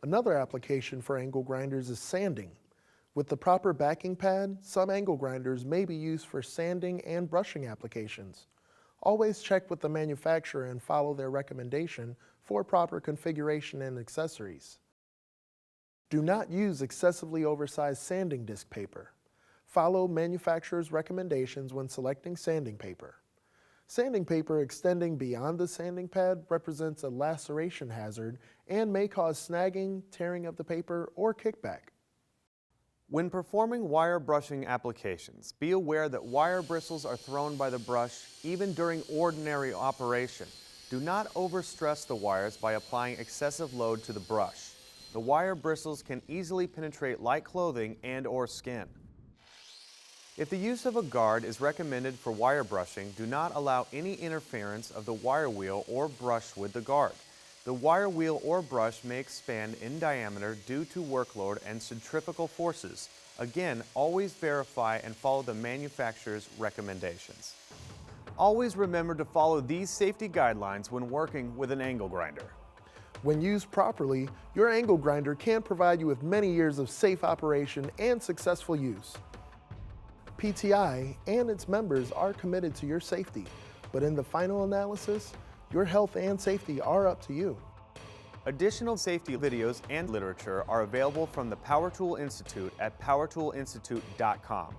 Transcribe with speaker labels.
Speaker 1: Another application for angle grinders is sanding. With the proper backing pad, some angle grinders may be used for sanding and brushing applications. Always check with the manufacturer and follow their recommendation for proper configuration and accessories. Do not use excessively oversized sanding disc paper. Follow manufacturer's recommendations when selecting sanding paper. Sanding paper extending beyond the sanding pad represents a laceration hazard and may cause snagging, tearing of the paper, or kickback.
Speaker 2: When performing wire brushing applications, be aware that wire bristles are thrown by the brush even during ordinary operation. Do not overstress the wires by applying excessive load to the brush. The wire bristles can easily penetrate light clothing and/or skin. If the use of a guard is recommended for wire brushing, do not allow any interference of the wire wheel or brush with the guard. The wire wheel or brush may expand in diameter due to workload and centrifugal forces. Again, always verify and follow the manufacturer's recommendations. Always remember to follow these safety guidelines when working with an angle grinder.
Speaker 1: When used properly, your angle grinder can provide you with many years of safe operation and successful use. PTI and its members are committed to your safety, but in the final analysis, your health and safety are up to you.
Speaker 2: Additional safety videos and literature are available from the Power Tool Institute at powertoolinstitute.com.